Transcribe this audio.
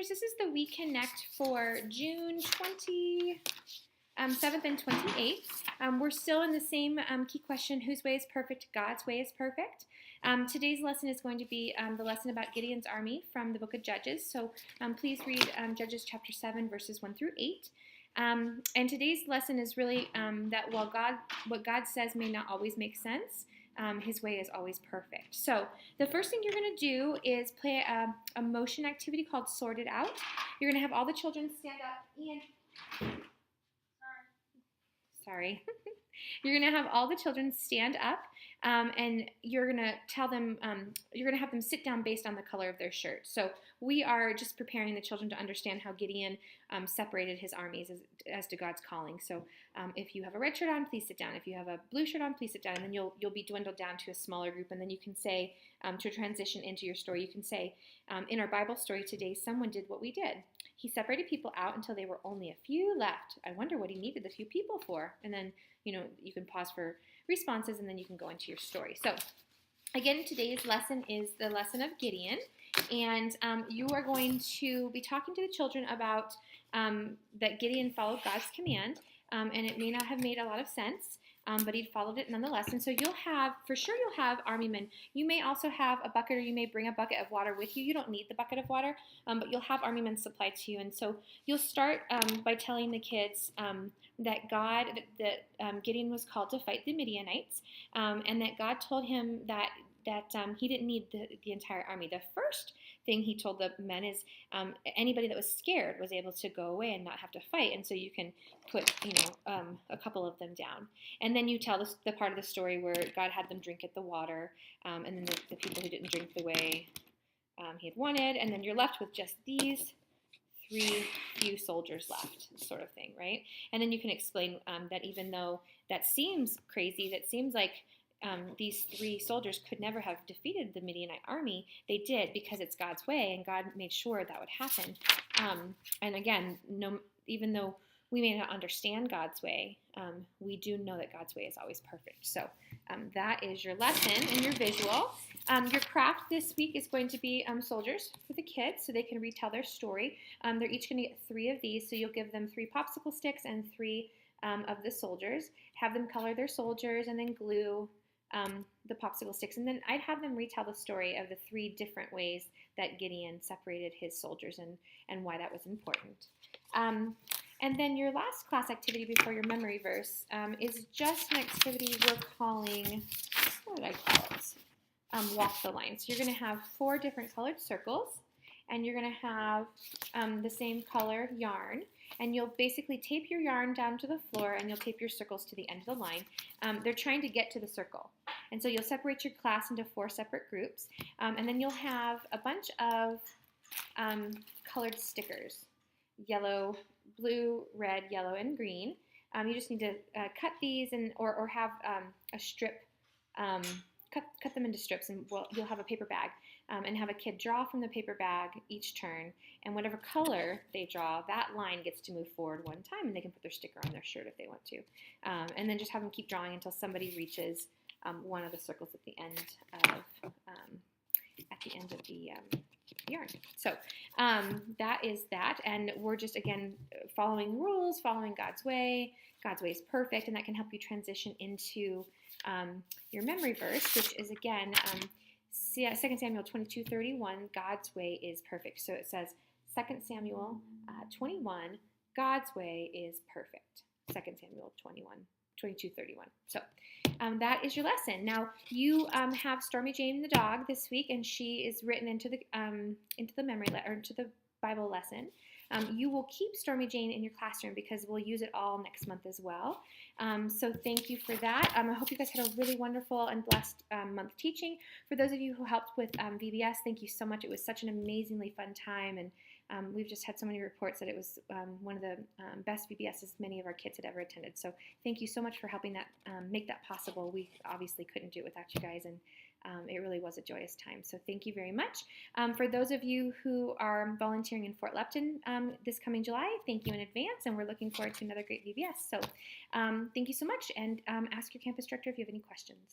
listeners, this is the We Connect for June 27th and 28th. We're still in the same key question, whose way is perfect? God's way is perfect. Today's lesson is going to be the lesson about Gideon's army from the book of Judges. So please read Judges chapter 7, verses 1 through 8. And today's lesson is really that while what God says may not always make sense, his way is always perfect. So the first thing you're going to do is play a motion activity called Sort It Out. You're going to have all the children stand up and... Sorry. You're going to have all the children stand up, and you're going to tell them, you're going to have them sit down based on the color of their shirt. So we are just preparing the children to understand how Gideon separated his armies as to God's calling. So if you have a red shirt on, please sit down. If you have a blue shirt on, please sit down. And then you'll be dwindled down to a smaller group. And then you can say, to transition into your story, you can say, in our Bible story today, someone did what we did. He separated people out until there were only a few left. I wonder what he needed the few people for. And then, you can pause for responses, and then you can go into your story. So, again, today's lesson is the lesson of Gideon. And you are going to be talking to the children about that Gideon followed God's command. And it may not have made a lot of sense, but he followed it nonetheless. And so you'll have army men. You may also have a bucket, or you may bring a bucket of water with you. You don't need the bucket of water, but you'll have army men supplied to you. And so you'll start by telling the kids that Gideon was called to fight the Midianites, and that God told him that he didn't need the entire army. The first thing he told the men is anybody that was scared was able to go away and not have to fight, and so you can put a couple of them down. And then you tell the part of the story where God had them drink at the water, and then the people who didn't drink the way he had wanted, and then you're left with just these few soldiers left, sort of thing, right? And then you can explain that even though that seems crazy, that seems like these 3 soldiers could never have defeated the Midianite army, they did because it's God's way, and God made sure that would happen. And again, even though we may not understand God's way, we do know that God's way is always perfect. So that is your lesson and your visual. Your craft this week is going to be soldiers for the kids, so they can retell their story. They're each going to get 3 of these, so you'll give them 3 popsicle sticks and 3 of the soldiers. Have them color their soldiers and then glue the popsicle sticks, and then I'd have them retell the story of the 3 different ways that Gideon separated his soldiers and why that was important. And then your last class activity before your memory verse is just an activity we're calling, what did I call it? Walk the line. So you're going to have 4 different colored circles, and you're going to have the same color yarn. And you'll basically tape your yarn down to the floor, and you'll tape your circles to the end of the line. They're trying to get to the circle. And so you'll separate your class into 4 separate groups. And then you'll have a bunch of colored stickers, yellow, blue, red, yellow, and green. You just need to cut these or have a strip, cut them into strips, and you'll have a paper bag. And have a kid draw from the paper bag each turn, and whatever color they draw, that line gets to move forward 1 time, and they can put their sticker on their shirt if they want to. And then just have them keep drawing until somebody reaches one of the circles at the end of the yarn. So that is that, and we're just, again, following rules, following God's way. God's way is perfect, and that can help you transition into your memory verse, which is, again, 2 Samuel 22:31, God's way is perfect. So it says 2 Samuel 21, God's way is perfect. 2 Samuel 22:31. So that is your lesson. Now you have Stormy Jane the dog this week, and she is written into the memory or into the Bible lesson. You will keep Stormy Jane in your classroom because we'll use it all next month as well. So thank you for that. I hope you guys had a really wonderful and blessed month teaching. For those of you who helped with VBS, thank you so much. It was such an amazingly fun time, and we've just had so many reports that it was one of the best VBSs many of our kids had ever attended. So thank you so much for helping that make that possible. We obviously couldn't do it without you guys, and it really was a joyous time. So thank you very much. For those of you who are volunteering in Fort Lupton this coming July, thank you in advance, and we're looking forward to another great VBS. So thank you so much, and ask your campus director if you have any questions.